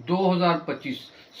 2025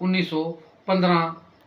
1915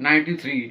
93।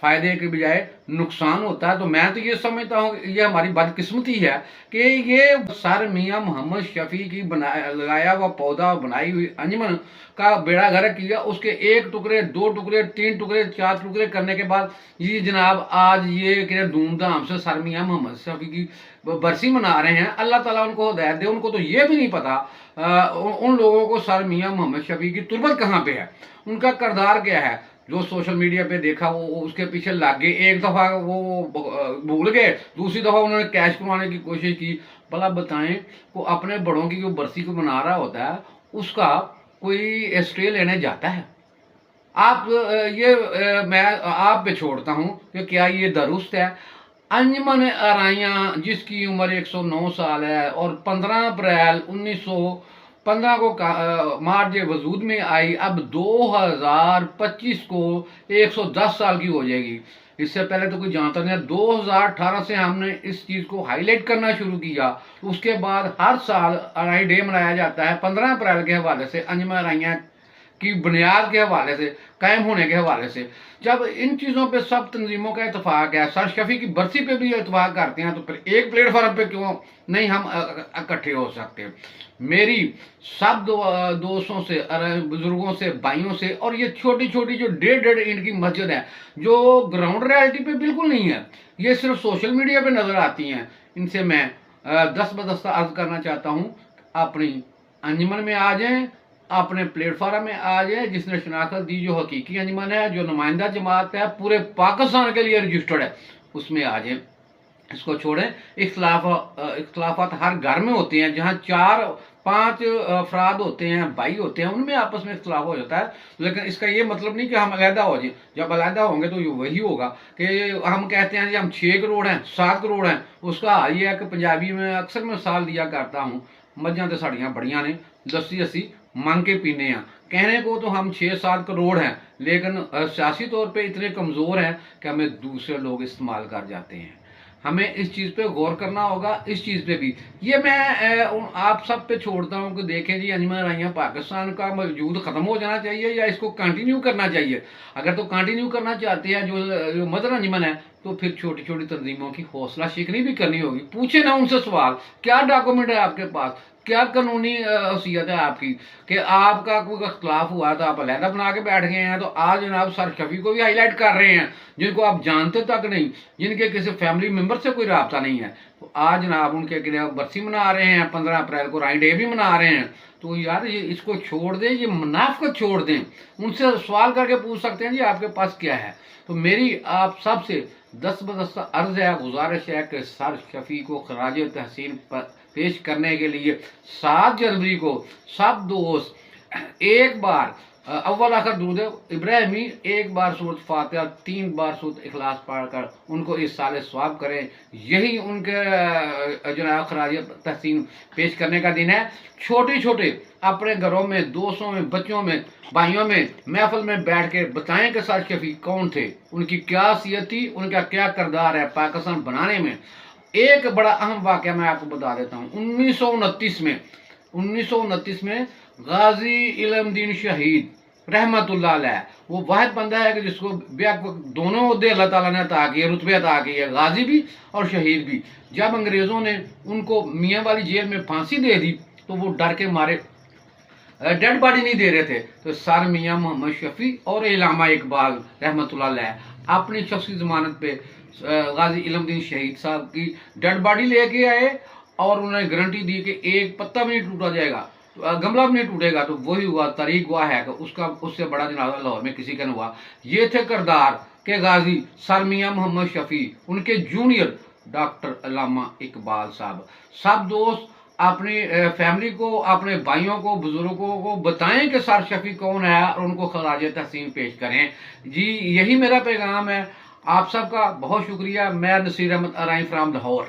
فائدے کے بجائے نقصان ہوتا ہے. تو میں تو یہ سمجھتا ہوں کہ یہ ہماری بدقسمتی ہے کہ یہ سر میاں محمد شفیع کی لگایا ہوا پودا بنائی ہوئی انجمن کا بیڑا غرق کیا. اس کے ایک ٹکڑے، دو ٹکڑے، تین ٹکڑے، چار ٹکڑے کرنے کے بعد یہ جناب آج یہ کہ دھوم دھام سے سر میاں محمد شفیع کی برسی منا رہے ہیں. اللہ تعالیٰ ان کو ہدایت دے. ان کو تو یہ بھی نہیں پتا ان لوگوں کو سر میاں محمد شفیع کی تربت کہاں پہ ہے، ان کا کردار کیا ہے. جو سوشل میڈیا پہ دیکھا وہ اس کے پیچھے لگ گئے. ایک دفعہ وہ بھول گئے، دوسری دفعہ انہوں نے کیش کروانے کی کوشش کی. بھلا بتائیں کو اپنے بڑوں کی جو برسی کو منا رہا ہوتا ہے اس کا کوئی اسٹے لینے جاتا ہے؟ آپ یہ میں آپ پہ چھوڑتا ہوں کہ کیا یہ درست ہے؟ انجمن ارائیاں جس کی عمر 109 سال ہے اور 15 اپریل 1915 کو مارج وجود میں آئی، اب 2025 کو 110 سال کی ہو جائے گی. اس سے پہلے تو کوئی جانتا نہیں. 2018 سے ہم نے اس چیز کو ہائی لائٹ کرنا شروع کیا. اس کے بعد ہر سال ارائی ڈے منایا جاتا ہے 15 اپریل کے حوالے سے، انجمن ارائیاں کی بنیاد کے حوالے سے، قائم ہونے کے حوالے سے. جب ان چیزوں پہ سب تنظیموں کا اتفاق ہے، سر شفیع کی برسی پہ بھی اتفاق کرتے ہیں، تو پھر ایک پلیٹ فارم پہ کیوں نہیں ہم اکٹھے ہو سکتے؟ میری سب دوستوں سے، بزرگوں سے، بھائیوں سے، اور یہ چھوٹی چھوٹی جو 1.5 اینٹ کی مسجد ہے جو گراؤنڈ ریالٹی پہ بالکل نہیں ہے، یہ صرف سوشل میڈیا پہ نظر آتی ہیں، ان سے میں دست بدستہ عرض کرنا چاہتا ہوں اپنی انجمن میں آ جائیں، اپنے پلیٹ فارم میں آ جائیں. جس نے شناخت دی، جو حقیقی انجمن ہے، جو نمائندہ جماعت ہے، پورے پاکستان کے لیے رجسٹرڈ ہے، اس میں آ جائیں. اس کو چھوڑیں. اختلافات ہر گھر میں ہوتے ہیں. جہاں 4-5 افراد ہوتے ہیں، بھائی ہوتے ہیں، ان میں آپس میں اختلاف ہو جاتا ہے. لیکن اس کا یہ مطلب نہیں کہ ہم علیحدہ ہو جائیں. جب علیحدہ ہوں گے تو یہ وہی ہوگا کہ ہم کہتے ہیں جی ہم 6 کروڑ ہیں، 7 کروڑ ہیں. اس کا حال یہ ہے کہ پنجابی میں اکثر میں مثال دیا کرتا ہوں، مجھاں تے ساڑیاں بڑیاں نے، لسی اسی مانگ کے پینے ہیں. کہنے کو تو ہم 6-7 کروڑ ہیں، لیکن سیاسی طور پہ اتنے کمزور ہیں کہ ہمیں دوسرے لوگ استعمال کر جاتے ہیں. ہمیں اس چیز پہ غور کرنا ہوگا. اس چیز پہ بھی یہ میں آپ سب پہ چھوڑتا ہوں کہ دیکھیں جی انجمن ارائیاں پاکستان کا موجود ختم ہو جانا چاہیے یا اس کو کنٹینیو کرنا چاہیے. اگر تو کنٹینیو کرنا چاہتے ہیں جو مدر انجمن ہے، تو پھر چھوٹی چھوٹی تنظیموں کی حوصلہ شکنی بھی کرنی ہوگی. پوچھیں نا ان سے سوال، کیا ڈاکومنٹ ہے آپ کے پاس، کیا قانونی حیثیت ہے آپ کی کہ آپ کا کوئی اختلاف ہوا تو آپ علیحدہ بنا کے بیٹھ گئے ہیں. تو آج جناب سر شفیع کو بھی ہائی لائٹ کر رہے ہیں، جن کو آپ جانتے تک نہیں، جن کے کسی فیملی ممبر سے کوئی رابطہ نہیں ہے. تو آج جناب ان کے برسی منا رہے ہیں، 15 اپریل کو رائی ڈے بھی منا رہے ہیں. تو یار یہ اس کو چھوڑ دیں، یہ منافقت چھوڑ دیں. ان سے سوال کر کے پوچھ سکتے ہیں جی آپ کے پاس کیا ہے. تو میری آپ سب سے دست بدستہ عرض ہے، گزارش ہے کہ سر شفیع کو خراج تحسین پیش کرنے کے لیے 7 جنوری کو سب دوست ایک بار اول آخر درود ابراہیمی، ایک بار سورۃ فاتحہ، 3 بار سورۃ اخلاص پڑھ کر ان کو اس سال ثواب کریں. یہی ان کے جناب خراج تحسین پیش کرنے کا دن ہے. چھوٹے چھوٹے اپنے گھروں میں، دوستوں میں، بچوں میں، بھائیوں میں، محفل میں بیٹھ کے بتائیں کہ سر شفیع کون تھے، ان کی کیا حیثیت تھی، ان کا کیا کردار ہے پاکستان بنانے میں. ایک بڑا اہم واقعہ میں آپ کو بتا دیتا ہوں. 1929 میں غازی علم دین شہید رحمت اللہ علیہ، وہ واحد بندہ ہے کہ جس کو دونوں عہدے اللہ تعالیٰ نے عطا کیے، رتبے عطا کیے، غازی بھی اور شہید بھی. جب انگریزوں نے ان کو میاں والی جیل میں پھانسی دے دی تو وہ ڈر کے مارے ڈیڈ باڈی نہیں دے رہے تھے. تو سر میاں محمد شفیع اور علامہ اقبال رحمت اللہ علیہ اپنی شخصی ضمانت پہ غازی علم دین شہید صاحب کی ڈیڈ باڈی لے کے آئے اور انہوں نے گارنٹی دی کہ ایک پتا بھی نہیں ٹوٹا جائے گا، گملہ بھی نہیں ٹوٹے گا. تو وہی ہوا. تاریخ گواہ ہے کہ اس سے بڑا جنازہ لاہور میں کسی کا نہیں ہوا. یہ تھے کردار کہ غازی سر میاں محمد شفیع، ان کے جونیئر ڈاکٹر علامہ اقبال صاحب. سب دوست اپنی فیملی کو، اپنے بھائیوں کو، بزرگوں کو بتائیں کہ سر شفیع کون ہے اور ان کو خراج تحسین پیش کریں. جی یہی میرا پیغام ہے. آپ سب کا بہت شکریہ. میں نصیر احمد ارائیں فرام لاہور.